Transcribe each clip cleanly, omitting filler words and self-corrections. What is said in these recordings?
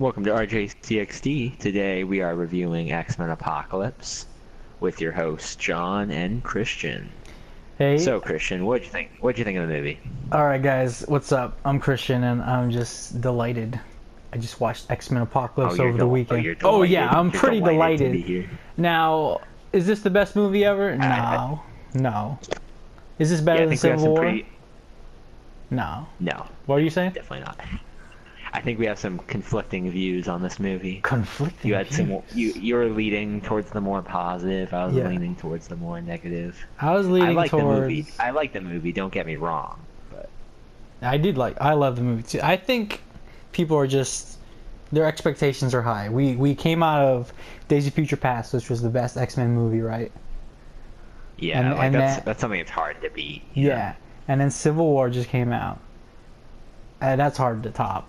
Welcome to RJCXD. Today we are reviewing X-Men Apocalypse with your hosts John and Christian. Hey. So Christian, what'd you think? What'd you think of the movie? Alright guys, what's up? I'm Christian and I'm just delighted. I just watched X-Men Apocalypse over the weekend. Oh, yeah, I'm pretty delighted. To be here. Now, is this the best movie ever? No. No. Is this better than Civil War? No. No. What are you saying? Definitely not. I think we have some conflicting views on this movie. Conflicting You had views? you were leading towards the more positive. I was Yeah. leaning towards the more negative. I was leaning towards... towards... the movie. I like the movie, don't get me wrong. But I love the movie too. I think people are just... Their expectations are high. We came out of Days of Future Past, which was the best X-Men movie, right? yeah, that's something that's hard to beat. Yeah. And then Civil War just came out. And that's hard to top.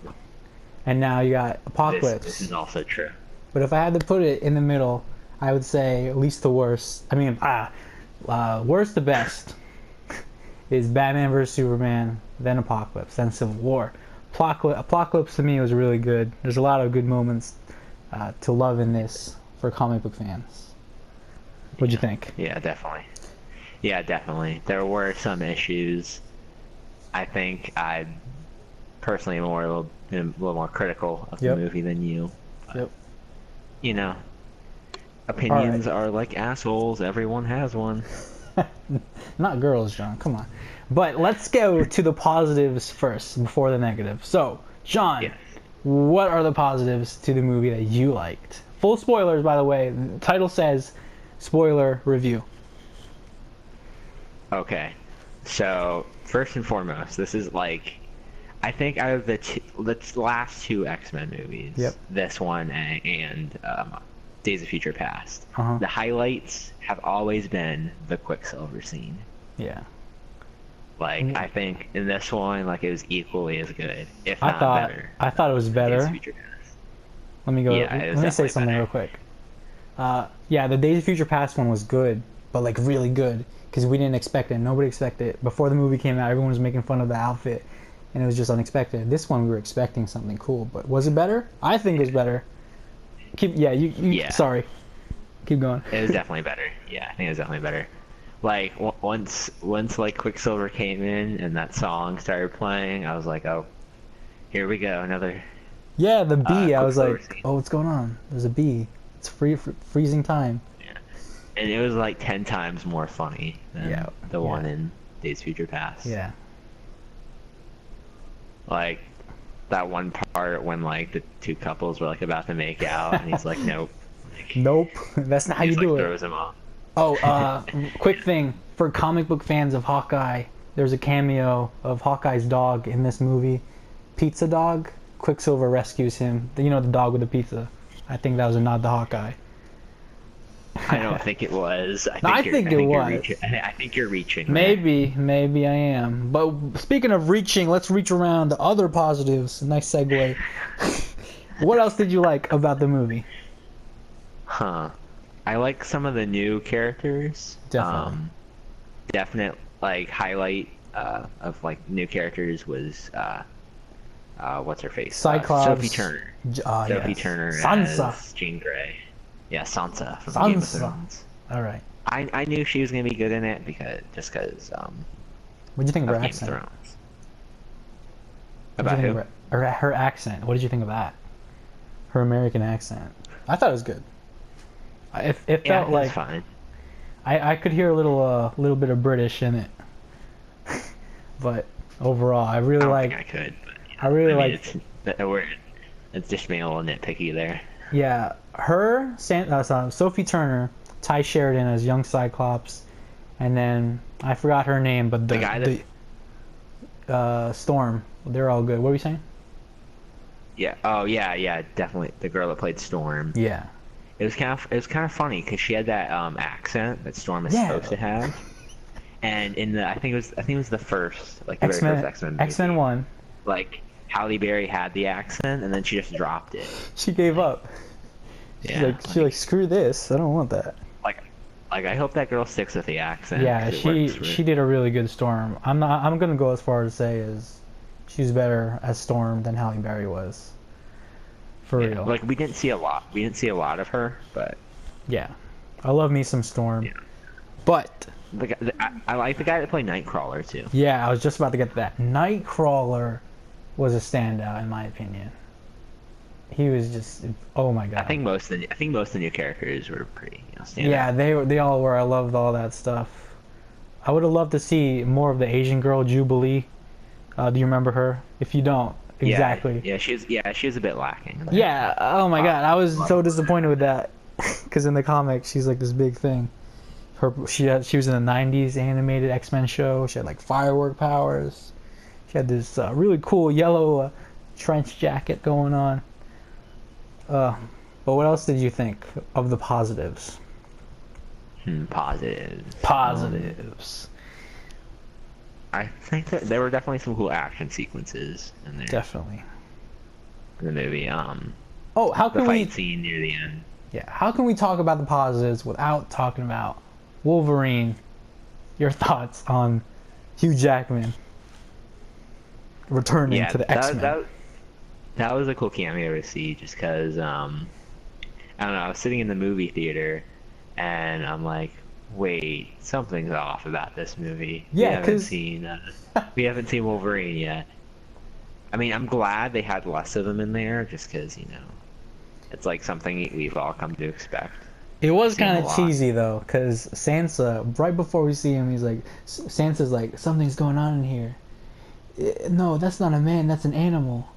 And now you got Apocalypse. This is also true. But if I had to put it in the middle, I would say at least the worst. I mean, worst to best is Batman vs Superman, then Apocalypse, then Civil War. Apocalypse to me was really good. There's a lot of good moments to love in this for comic book fans. What'd you think? Yeah, definitely. Yeah, definitely. There were some issues. I think I personally am a little more critical of the movie than you. Yep. You know, opinions are like assholes. Everyone has one. Not girls, John. Come on. But let's go to the positives first before the negatives. So, John, Yes. what are the positives to the movie that you liked? Full spoilers, by the way. The title says spoiler review. Okay. So, first and foremost, this is like, I think out of the last two X-Men movies, this one and Days of Future Past, the highlights have always been the Quicksilver scene. Yeah. Like, I think in this one, like, it was equally as good, if not better. I thought it was better. Days of Future Past. Let me go. Yeah, let me say something real quick. Yeah, the Days of Future Past one was good, but like really good because we didn't expect it. Nobody expected it. Before the movie came out, everyone was making fun of the outfit, and it was just unexpected. This one we were expecting something cool, but was it better? I think it was better. Sorry. Keep going. It was definitely better. Yeah, I think it was definitely better. Like, once like Quicksilver came in and that song started playing, I was like, oh, here we go, another... Yeah, the bee. I was like, scene. oh, what's going on? There's a bee. It's freezing time. Yeah. And it was like 10 times more funny than the one in Days of Future Past. Yeah. Like, that one part when, like, the two couples were, like, about to make out, and he's like, nope. Like, nope. That's not how you do it. Throws him off. Oh, quick thing. For comic book fans of Hawkeye, there's a cameo of Hawkeye's dog in this movie. Pizza Dog. Quicksilver rescues him. You know, the dog with the pizza. I think that was a nod to Hawkeye. I don't think it was. I think it was. I think you're reaching. Maybe I am. But speaking of reaching, let's reach around to other positives. Nice segue. What else did you like about the movie? I like some of the new characters. Definitely. Definite like highlight of like new characters was what's her face? Cyclops. Sophie Turner. Sophie Turner Sansa. as Jean Grey. Yeah, Sansa from Sansa. Game of Thrones. All right. I knew she was gonna be good in it because What'd you think of her Game accent? of Thrones. About who? Her accent. What did you think of that? Her American accent. I thought it was good. It felt like fine. I could hear a little bit of British in it, but overall, I really like. I could. But, I really like. It's just being a little nitpicky there. Yeah, Sophie Turner, Ty Sheridan as young Cyclops, and then I forgot her name, but the guy that Storm. They're all good. What were you saying? Yeah. Oh yeah, definitely the girl that played Storm. Yeah. It was kind of funny because she had that accent that Storm is supposed to have, and in the I think it was the first like the very first X-Men movie. X-Men 1. Like Halle Berry had the accent and then she just dropped it. She gave up. She's like screw this. I don't want that. Like I hope that girl sticks with the accent. Yeah, she did a really good Storm. I'm gonna go as far as to say is she's better as Storm than Halle Berry was. For real. Like we didn't see a lot. We didn't see a lot of her, but yeah, I love me some Storm. Yeah. But I like the guy that played Nightcrawler too. Yeah, I was just about to get to that. Nightcrawler was a standout in my opinion. He was just, oh my god. I think most of the new characters were pretty standout. Yeah, they all were. I loved all that stuff. I would have loved to see more of the Asian girl, Jubilee. Do you remember her? If you don't, exactly. Yeah, she was a bit lacking. Yeah. Oh my god, I was so disappointed with that, because in the comics she's like this big thing. She was in the '90s animated X-Men show. She had like firework powers. She had this really cool yellow trench jacket going on. But what else did you think of the positives? Positives. I think that there were definitely some cool action sequences in there. Definitely. In the movie. Oh, how can the fight scene near the end. Yeah, how can we talk about the positives without talking about Wolverine? Your thoughts on Hugh Jackman returning to the X-Men? That was a cool cameo to see, just because, I don't know, I was sitting in the movie theater, and I'm like, wait, something's off about this movie. Yeah, we haven't seen Wolverine yet. I mean, I'm glad they had less of him in there, just because, it's like something we've all come to expect. It was kind of cheesy, though, because Sansa, right before we see him, Sansa's like, something's going on in here. No, that's not a man, that's an animal.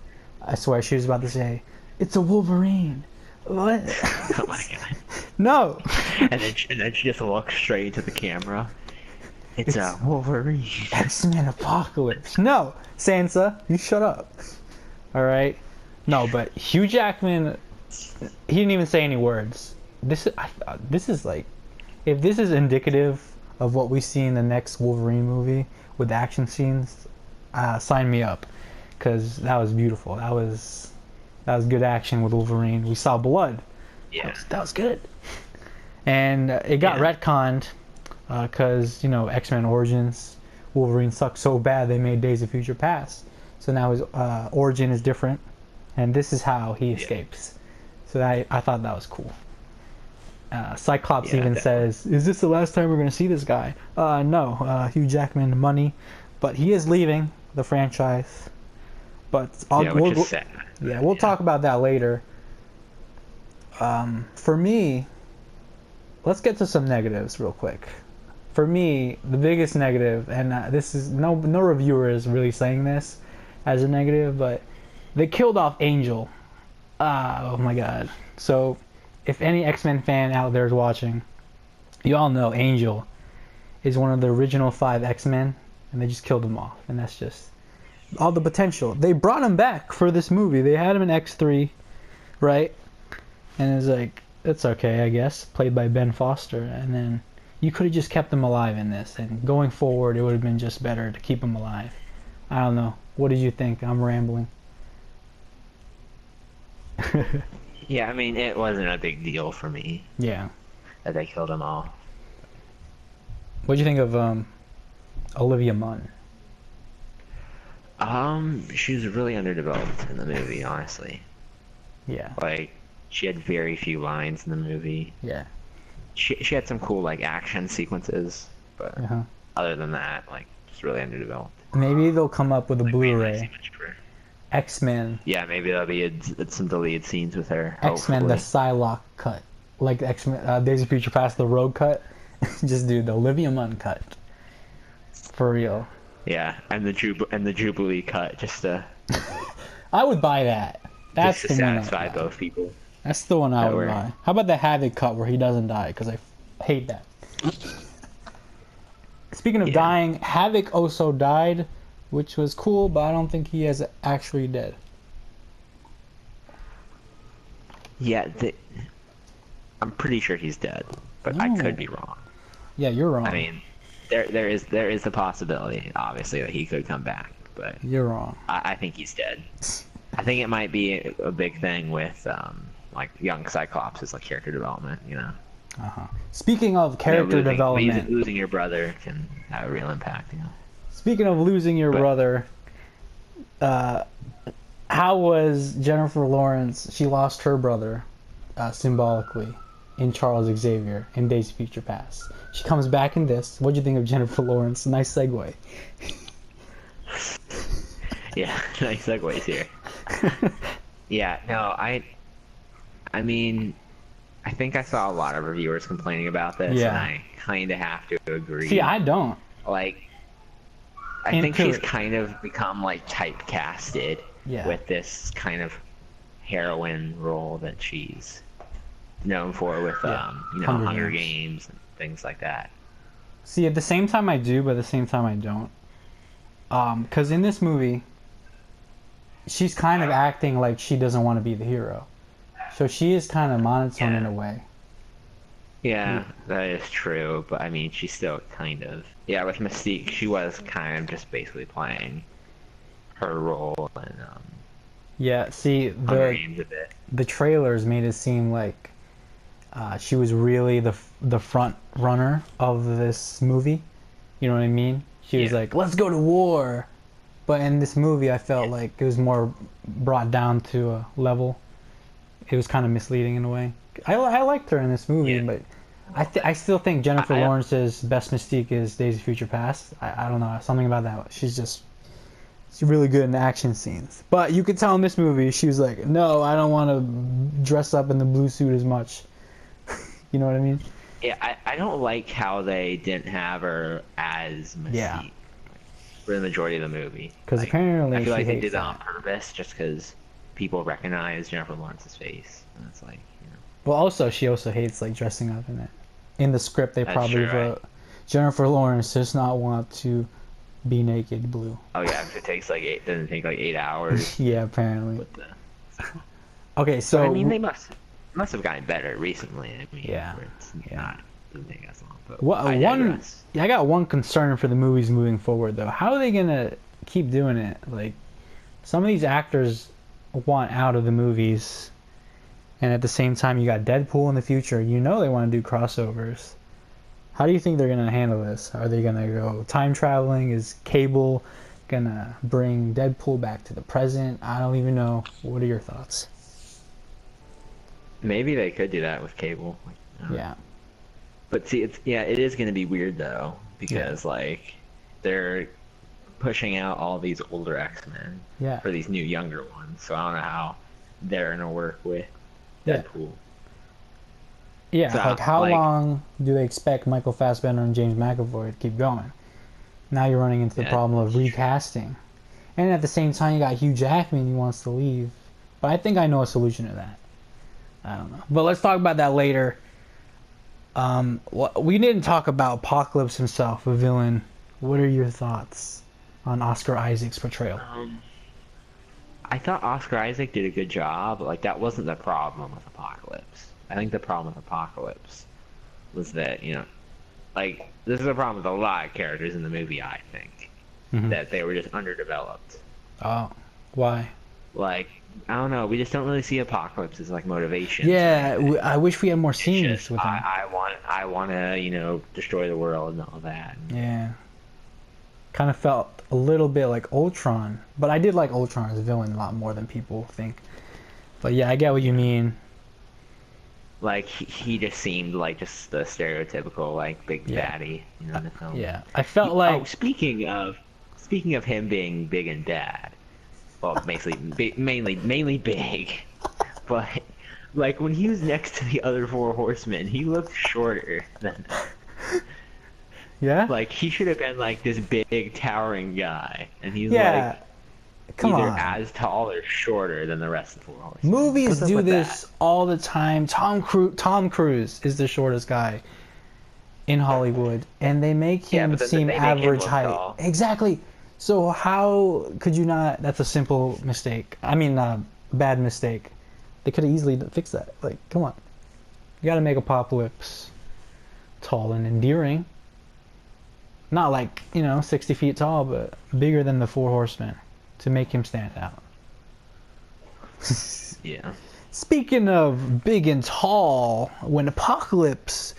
I swear she was about to say, it's a Wolverine. What? Oh my god. No. And then she just looks straight into the camera. It's a Wolverine. X-Men Apocalypse. No, Sansa, you shut up. All right. No, but Hugh Jackman, he didn't even say any words. This is like, if this is indicative of what we see in the next Wolverine movie with action scenes, sign me up, because that was beautiful. That was good action with Wolverine. We saw blood. Yeah, that was good. And it got retconned because X-Men Origins, Wolverine sucked so bad they made Days of Future Past. So now his origin is different, and this is how he escapes. So I thought that was cool. Cyclops even says, "Is this the last time we're going to see this guy?" No, Hugh Jackman, money, but he is leaving the franchise. But which is sad. We'll talk about that later. For me, let's get to some negatives real quick. For me, the biggest negative, and this is no reviewer is really saying this as a negative, but they killed off Angel. Oh my god. So if any X-Men fan out there is watching, you all know Angel is one of the original 5 X-Men, and they just killed him off, and that's just all the potential. They brought him back for this movie. They had him in X3, right? And it's like, it's okay, I guess, played by Ben Foster, and then you could have just kept him alive in this, and going forward it would have been just better to keep him alive. I don't know. What did you think? I'm rambling. Yeah, I mean, it wasn't a big deal for me. Yeah. That they killed him all. What do you think of Olivia Munn? She was really underdeveloped in the movie, honestly. Yeah. Like, she had very few lines in the movie. Yeah. She had some cool, like, action sequences, but other than that, like, just really underdeveloped. Maybe they'll come up with a Blu-ray. X-Men. Yeah, maybe there'll be some deleted scenes with her. X-Men, the Psylocke cut. Like X-Men, Days of Future Past, the Rogue cut. Just do the Olivia Munn cut. For real. Yeah, and the Jubilee cut, just to... I would buy that. That's just to the one satisfy both people. That's the one I would buy. How about the Havoc cut where he doesn't die? Because I hate that. Speaking of dying, Havoc also died, which was cool, but I don't think he is actually dead. Yeah, I'm pretty sure he's dead, but I could be wrong. Yeah, you're wrong. I mean, there is the possibility, obviously, that he could come back, but you're wrong. I think he's dead. I think it might be a big thing with like young Cyclops' like character development, Speaking of character development, losing your brother can have a real impact. Speaking of losing your brother, how was Jennifer Lawrence? She lost her brother, symbolically, in Charles Xavier in Days of Future Past. She comes back in this. What'd you think of Jennifer Lawrence? Nice segue. Yeah, nice segues here. Yeah, no, I mean, I think I saw a lot of reviewers complaining about this, and I kind of have to agree. See, I don't. Like, I think she's kind of become, like, typecasted with this kind of heroine role that she's known for with, you know, Hunger Games and things like that. See, at the same time I do, but at the same time I don't. Because in this movie, she's kind of acting like she doesn't want to be the hero. So she is kind of monotone in a way. Yeah, that is true. But I mean, she's still kind of... Yeah, with Mystique, she was kind of just basically playing her role. And, yeah, see, the trailers made it seem like she was really the front runner of this movie. You know what I mean? She was like, let's go to war. But in this movie, I felt like it was more brought down to a level. It was kind of misleading in a way. I liked her in this movie, but I still think Jennifer Lawrence's best Mystique is Days of Future Past. I don't know, something about that. She's really good in the action scenes. But you could tell in this movie, she was like, no, I don't want to dress up in the blue suit as much. You know what I mean? Yeah, I don't like how they didn't have her as Mystique for the majority of the movie. Because apparently I feel like they did that on purpose just because people recognize Jennifer Lawrence's face. And it's like, you know. Well, also, she also hates, like, dressing up in it. In the script, they probably wrote, Jennifer Lawrence does not want to be naked blue. Oh, yeah, if it takes, like, doesn't take, like, 8 hours. Yeah, apparently. Okay, so... I mean, they must have gotten better recently. I mean, doesn't take as long. But I got one concern for the movies moving forward, though. How are they going to keep doing it? Like, some of these actors want out of the movies, and at the same time you got Deadpool in the future. You know they want to do crossovers. How do you think they're going to handle this? Are they going to go time traveling? Is Cable going to bring Deadpool back to the present? I don't even know. What are your thoughts? Maybe they could do that with Cable. Yeah. But see, it is going to be weird though, because like they're pushing out all these older X-Men for these new younger ones. So I don't know how they're going to work with Deadpool. Yeah, so, like how long do they expect Michael Fassbender and James McAvoy to keep going? Now you're running into the problem of recasting. And at the same time, you got Hugh Jackman who wants to leave. But I think I know a solution to that. I don't know. But let's talk about that later. We didn't talk about Apocalypse himself, a villain. What are your thoughts on Oscar Isaac's portrayal? I thought Oscar Isaac did a good job. Like, that wasn't the problem with Apocalypse. I think the problem with Apocalypse was that, you know, like, this is a problem with a lot of characters in the movie, I think. That they were just underdeveloped. Oh, why? Like, I don't know. We just don't really see Apocalypse as, like, motivation. Yeah, I wish we had more scenes with him. I want to, you know, destroy the world and all that. Yeah. Kind of felt a little bit like Ultron. But I did like Ultron as a villain a lot more than people think. But yeah, I get what you mean. Like, he just seemed like just the stereotypical, like, big baddie, you know, in the film. Yeah, I felt like... Oh, speaking of him being big and bad, well, mainly big, but, like, when he was next to the other four horsemen, he looked shorter than them. Yeah? Like, he should have been, like, this big, towering guy, and he's, like... Either as tall or shorter than the rest of the four horsemen. Movies do this all the time. Tom Cruise is the shortest guy in Hollywood, and they make him seem average height. Tall. Exactly. So how could you not? That's a simple mistake. I mean, bad mistake. They could have easily fixed that. Like, come on. You got to make Apocalypse tall and endearing. Not like, 60 feet tall, but bigger than the four horsemen. To make him stand out. Yeah. Speaking of big and tall, when Apocalypse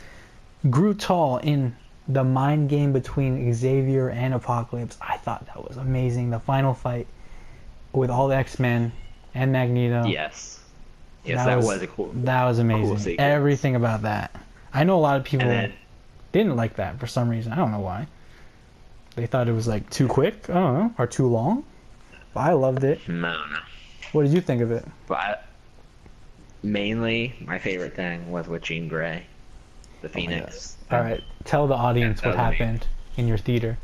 grew tall in the mind game between Xavier and Apocalypse, I thought that was amazing. The final fight with all the X-Men and Magneto. Yes. Yes, that was a That was amazing. Cool Everything about that. I know a lot of people then, didn't like that for some reason. I don't know why. They thought it was like too quick. I don't know, or too long. But I loved it. I don't know. What did you think of it? But mainly, my favorite thing was with Jean Grey, the Phoenix. All right, tell the audience what happened in your theater.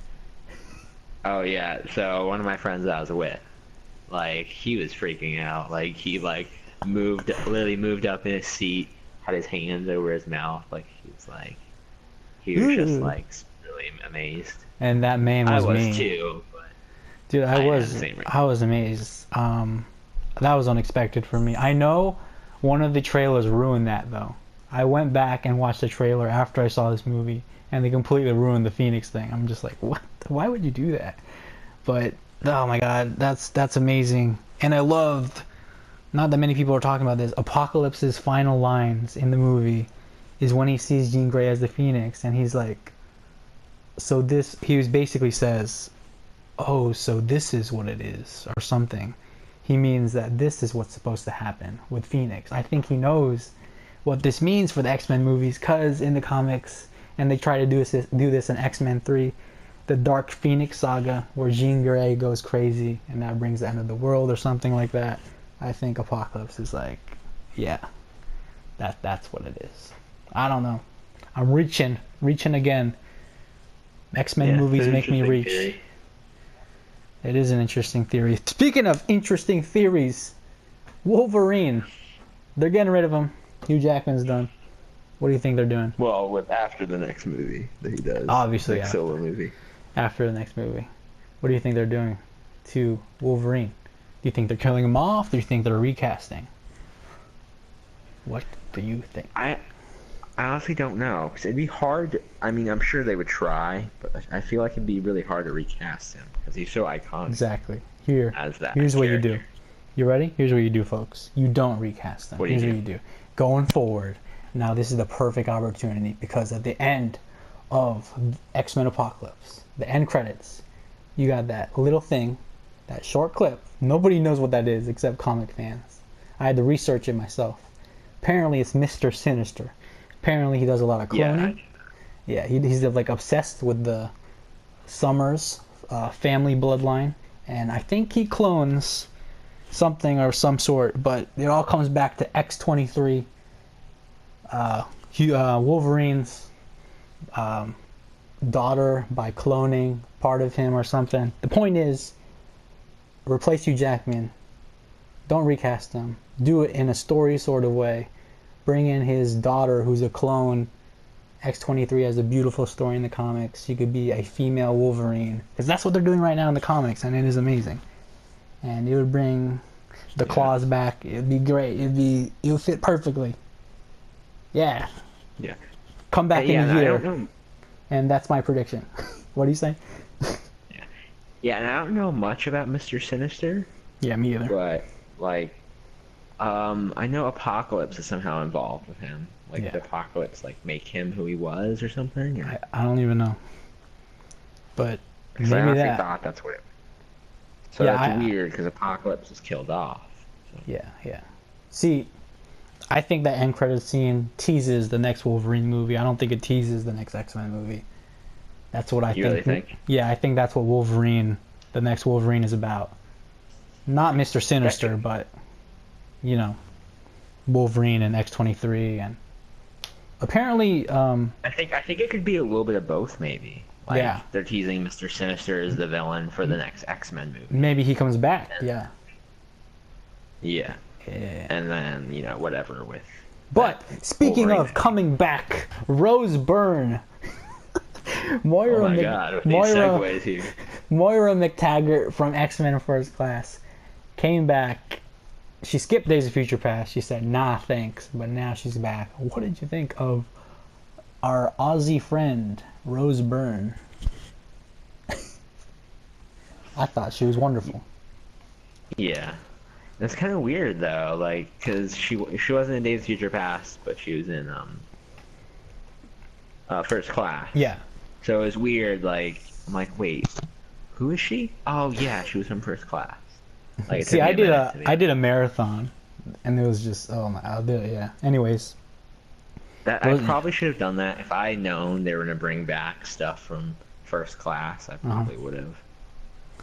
Oh yeah, so one of my friends that I was with, like, he was freaking out. Like, he literally moved up in his seat, had his hands over his mouth, like he was just like really amazed. And that man was me. I was too. But dude, I was amazed. That was unexpected for me. I know one of the trailers ruined that though. I went back and watched the trailer after I saw this movie, and they completely ruined the Phoenix thing. I'm just like, what? Why would you do that? But oh my god, that's amazing. And I loved, not that many people are talking about this, Apocalypse's final lines in the movie is when he sees Jean Grey as the Phoenix, and he's like, he basically says, oh, so this is what it is, or something. He means that this is what's supposed to happen with Phoenix. I think he knows what this means for the X-Men movies, because in the comics, and they try to do this in X-Men 3, the Dark Phoenix saga, where Jean Grey goes crazy, and that brings the end of the world or something like that. I think Apocalypse is like, yeah, that's what it is. I don't know. I'm reaching again. X-Men movies make me reach. Theory. It is an interesting theory. Speaking of interesting theories, Wolverine. They're getting rid of him. Hugh Jackman's done. What do you think they're doing? Well, after the next movie that he does. Obviously, next solo movie. After the next movie. What do you think they're doing to Wolverine? Do you think they're killing him off? Do you think they're recasting? What do you think? I honestly don't know. 'Cause it'd be hard. I mean, I'm sure they would try, but I feel like it'd be really hard to recast him because he's so iconic. Exactly. Here's what you do. You ready? Here's what you do, folks. You don't recast them. Here's what you do. Going forward, now this is the perfect opportunity, because at the end of X-Men Apocalypse, the end credits, you got that little thing, that short clip. Nobody knows what that is except comic fans. I had to research it myself. Apparently it's Mr. Sinister. Apparently he does a lot of cloning. Yeah, he's like obsessed with the Summers family bloodline, and I think he clones something or some sort, but it all comes back to X-23, Wolverine's daughter by cloning part of him or something. The point is, replace Hugh Jackman. Don't recast him. Do it in a story sort of way. Bring in his daughter, who's a clone. X-23 has a beautiful story in the comics. She could be a female Wolverine, because that's what they're doing right now in the comics, and it is amazing. And it would bring the claws back. It'd be great. It would fit perfectly. Yeah. Yeah. Come back in a year. And that's my prediction. What do you say? Yeah, and I don't know much about Mr. Sinister. Yeah, me either. But I know Apocalypse is somehow involved with him. Like, the Apocalypse, make him who he was or something? Or... I don't even know. But maybe I thought that's what it was. So that's weird, because Apocalypse was killed off. So. Yeah. See, I think that end credits scene teases the next Wolverine movie. I don't think it teases the next X-Men movie. That's what I think. You really think? Yeah, I think that's what the next Wolverine is about. Not Mr. Sinister, but, Wolverine and X-23 and... Apparently, I think it could be a little bit of both, maybe. They're teasing Mr. Sinister as the villain for the next X-Men movie. Maybe he comes back. Yeah. And then, whatever with... But, speaking of coming back, Rose Byrne. Moira McTaggart from X-Men First Class came back. She skipped Days of Future Past. She said, nah, thanks. But now she's back. What did you think of our Aussie friend, Rose Byrne? I thought she was wonderful. Yeah. That's kind of weird, though, because she wasn't in Days of Future Past, but she was in First Class. Yeah. So it was weird, I'm like, wait, who is she? Oh, yeah, she was from First Class. Like, it See, took me I a did minute to I did a marathon, and it was just, oh my, I did it, yeah. Anyways, I probably should have done that if I known they were gonna bring back stuff from First Class. I probably would have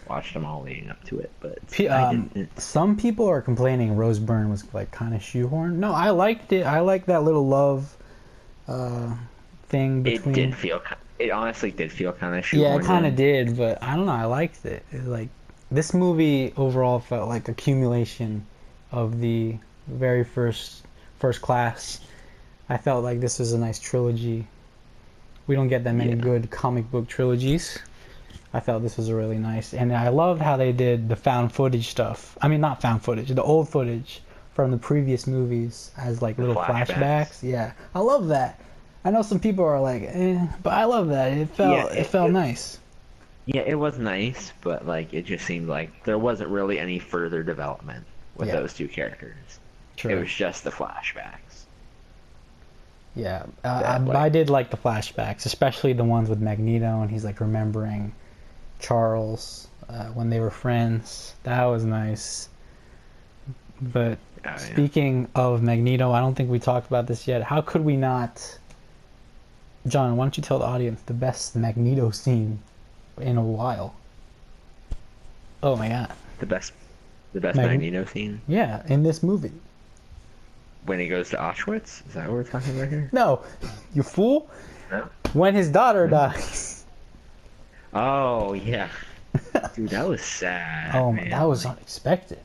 watched them all leading up to it, but I didn't. some people are complaining Rose Byrne was like kind of shoehorned. No, I liked it. I liked that little love thing between. It honestly did feel kind of shoehorned. Yeah, it kind of did, but I don't know. I liked it. Like this movie overall felt like accumulation of the very first Class. I felt like this was a nice trilogy. We don't get that many good comic book trilogies. I felt this was a really nice, and I loved how they did the found footage stuff. I mean, not found footage, the old footage from the previous movies as like little flashbacks. Yeah, I love that. I know some people are like, but I love that. It felt nice. Yeah, it was nice, but like it just seemed like there wasn't really any further development with those two characters. True. It was just the flashbacks. Yeah, I did like the flashbacks, especially the ones with Magneto, and he's like remembering Charles when they were friends. That was nice. But speaking of Magneto, I don't think we talked about this yet. How could we not? John, why don't you tell the audience the best Magneto scene in a while? Oh my god. The best Magneto scene? Yeah, in this movie. When he goes to Auschwitz? Is that what we're talking about here? No, you fool. No. When his daughter dies. Oh, yeah. Dude, that was sad. Oh, man. That was unexpected.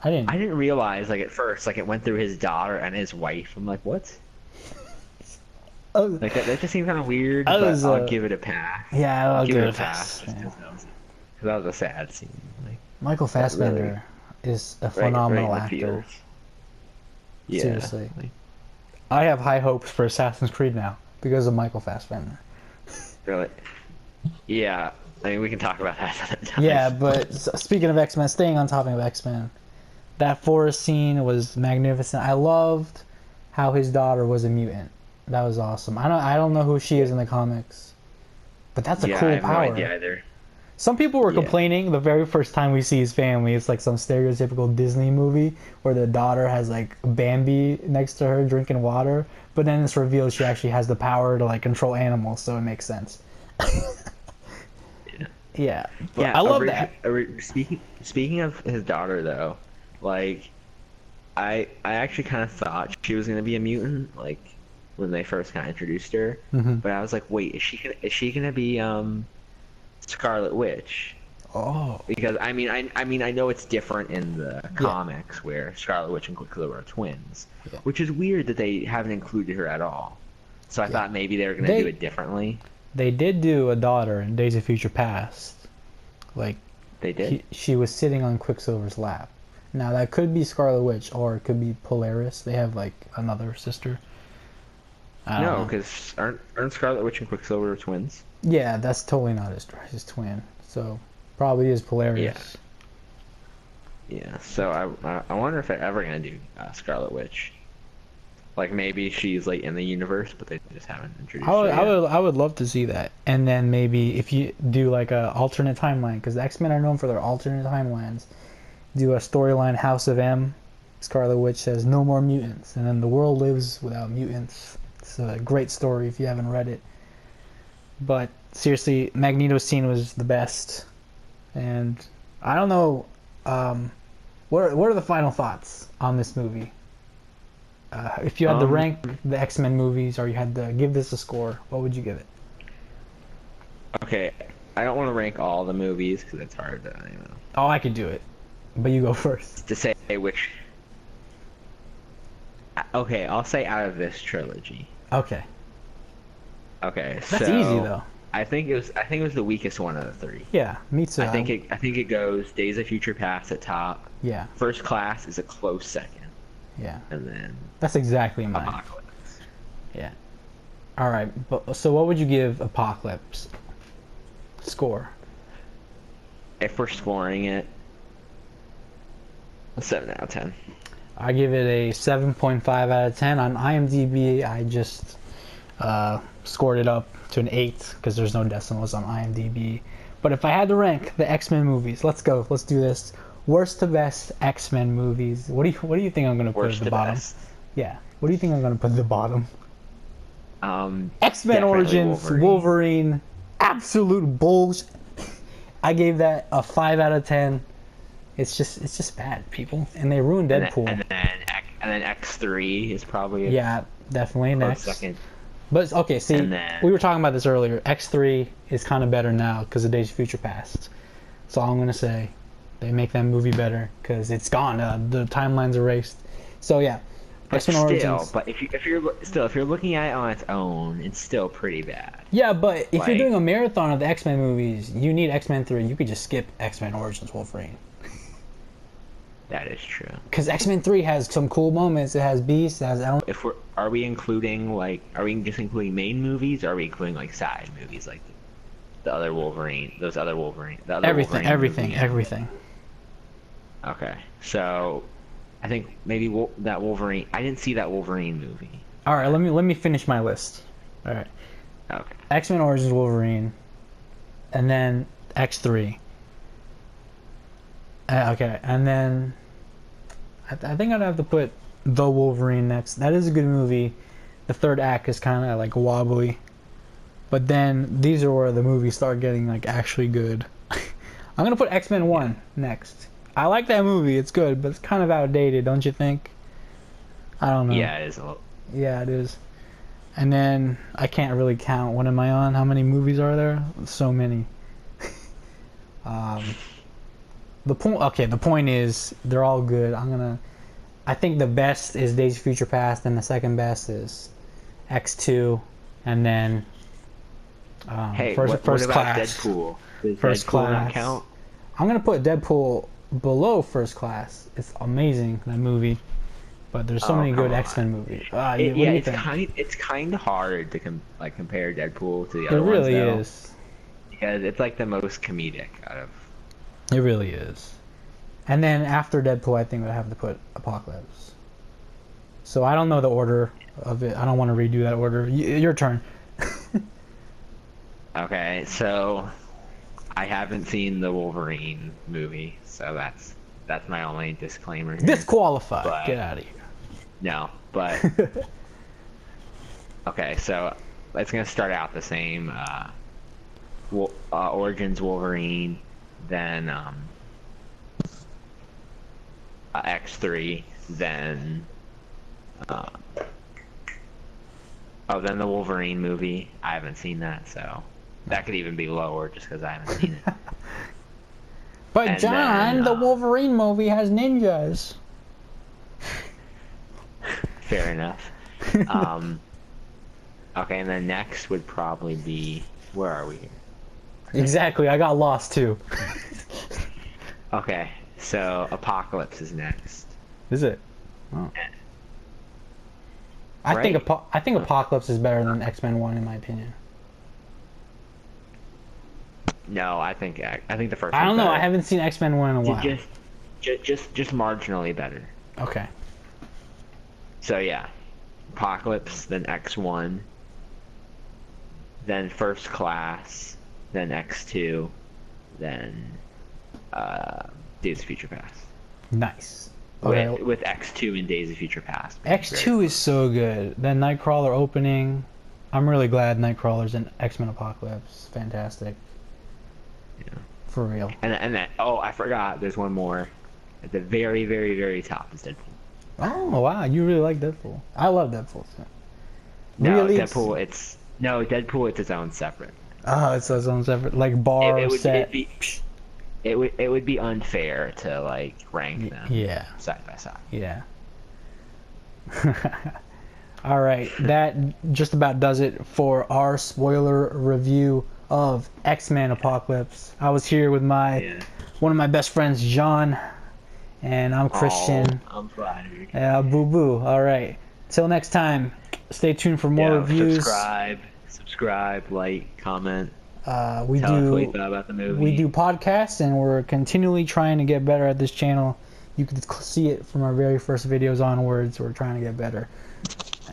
I didn't realize, like, at first, like, it went through his daughter and his wife. I'm like, what? Like, that just seemed kind of weird, but I'll give it a pass. Yeah, I'll give it a pass. Because that was a sad scene. Like, Michael Fassbender is a phenomenal actor. Yeah. Seriously. I have high hopes for Assassin's Creed now because of Michael Fassbender. Really? Yeah. I mean, we can talk about that another time. Yeah, but speaking of X-Men, staying on topic of X-Men, that forest scene was magnificent. I loved how his daughter was a mutant. That was awesome. I don't know who she is in the comics, but that's a cool power. I have no idea either. Some people were complaining the very first time we see his family, it's like some stereotypical Disney movie where the daughter has like Bambi next to her drinking water, but then it's revealed she actually has the power to like control animals, so it makes sense. Yeah. I love that. Speaking of his daughter though, like I actually kind of thought she was gonna be a mutant, like when they first kind of introduced her, but I was like, wait, is she gonna be Scarlet Witch? Oh. Because I know it's different in the comics where Scarlet Witch and Quicksilver are twins, which is weird that they haven't included her at all. So I thought maybe they were gonna do it differently. They did do a daughter in Days of Future Past. Like they did. She was sitting on Quicksilver's lap. Now that could be Scarlet Witch or it could be Polaris. They have like another sister. No, because aren't Scarlet Witch and Quicksilver twins? Yeah, that's totally not his twin. So probably is Polaris. Yeah. So I wonder if they're ever gonna do Scarlet Witch. Like maybe she's like in the universe, but they just haven't introduced her yet. I would love to see that. And then maybe if you do like a alternate timeline, because the X-Men are known for their alternate timelines. Do a storyline House of M. Scarlet Witch says no more mutants, and then the world lives without mutants. It's a great story if you haven't read it. But seriously, Magneto's scene was the best, and I don't know. What are the final thoughts on this movie? If you had to rank the X-Men movies, or you had to give this a score, what would you give it? Okay, I don't want to rank all the movies because it's hard to. Oh, I could do it, but you go first. To say which. Okay, I'll say out of this trilogy. Okay. Okay, that's easy though. I think it was the weakest one of the three. Yeah, me too. I think it goes Days of Future Past at top. Yeah. First Class is a close second. Yeah. And then that's exactly mine. Apocalypse. Yeah. All right, so what would you give Apocalypse score? If we're scoring it, a 7 out of 10. I give it a 7.5 out of 10. On IMDb, I just scored it up to an 8 because there's no decimals on IMDb. But if I had to rank the X-Men movies, let's go. Let's do this. worst to best X-Men movies. What do you think I'm gonna put at the bottom? Best. Yeah. What do you think I'm gonna put at the bottom? X-Men Definitely Origins, Wolverine. Absolute bullshit. I gave that a 5 out of 10. It's just bad, people, and they ruined Deadpool. And then X3 is probably definitely next. Second. But okay, see, we were talking about this earlier. X3 is kind of better now because of Days of Future Past. So I'm gonna say they make that movie better because it's gone. The timeline's erased. So yeah, X-Men Origins. But if you're looking at it on its own, it's still pretty bad. Yeah, but if you're doing a marathon of the X-Men movies, you need X-Men 3. You could just skip X-Men Origins Wolverine. That is true. Because X-Men 3 has some cool moments. It has Beast. It has Are we just including main movies? Or are we including like side movies like the other Wolverine, everything. Okay, so I think maybe that Wolverine. I didn't see that Wolverine movie. All right, let me finish my list. All right. Okay. X-Men Origins Wolverine, and then X3. Okay, and then I think I'd have to put The Wolverine next. That is a good movie. The third act is kind of like wobbly, but then these are where the movies start getting like actually good. I'm gonna put X-Men 1 next. I like that movie. It's good, but it's kind of outdated, don't you think? I don't know. Yeah, it is a little. Yeah, it is. And then I can't really count. What am I on? How many movies are there? So many. The point is they're all good. I think the best is Days of Future Past, and the second best is X2, and then what First about Class. Deadpool? Does First Deadpool Class. not count? I'm gonna put Deadpool below First Class. It's amazing, that movie, but there's so many good X-Men movies. It's kind of hard to compare Deadpool to the other ones. It really is. Because it's like the most comedic out of. It really is. And then after Deadpool, I think I'd have to put Apocalypse. So I don't know the order of it. I don't want to redo that order. Your turn. Okay, so I haven't seen the Wolverine movie, so that's my only disclaimer here. Disqualified. Get out of here. No, but okay, so it's gonna start out the same. Origins Wolverine, then X3, then then the Wolverine movie. I haven't seen that, so that could even be lower just because I haven't seen it. But And John, then, the Wolverine movie has ninjas. Fair enough. Okay, and then next would probably be, where are we here? Exactly, I got lost too. Okay, so Apocalypse is next. Is it? Oh. I think Apocalypse is better than X-Men 1 in my opinion. No, I think the first. I don't know. Better. I haven't seen X-Men 1 in a while. Just marginally better. Okay. So yeah, Apocalypse, then X1, then First Class, then X2, then Days of Future Past. Nice. Okay. With X2 and Days of Future Past. X2 is so good. Then Nightcrawler opening. I'm really glad Nightcrawler's in X-Men Apocalypse. Fantastic. Yeah. For real. And then, I forgot. There's one more. At the very, very, very top is Deadpool. Oh wow, you really like Deadpool. I love Deadpool. So. No, really, Deadpool. Deadpool. It's its own separate. Oh, it's its own separate, like bar set. It would be unfair to like rank them side by side. Yeah. All right, that just about does it for our spoiler review of X-Men Apocalypse. I was here with one of my best friends, John, and I'm Christian. Oh, I'm flattered. Yeah, boo boo. All right. Till next time, stay tuned for more reviews. Subscribe, like, comment. Tell us what you thought about the movie. We do podcasts, and we're continually trying to get better at this channel. You can see it from our very first videos onwards. We're trying to get better.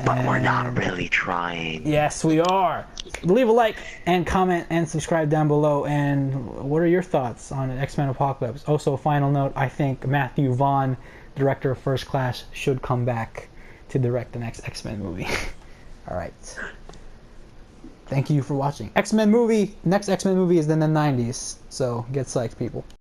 But we're not really trying. Yes, we are. Leave a like and comment and subscribe down below. And what are your thoughts on X-Men Apocalypse? Also, final note, I think Matthew Vaughn, director of First Class, should come back to direct the next X-Men movie. All right. Thank you for watching. Next X-Men movie is in the 90s, so get psyched, people.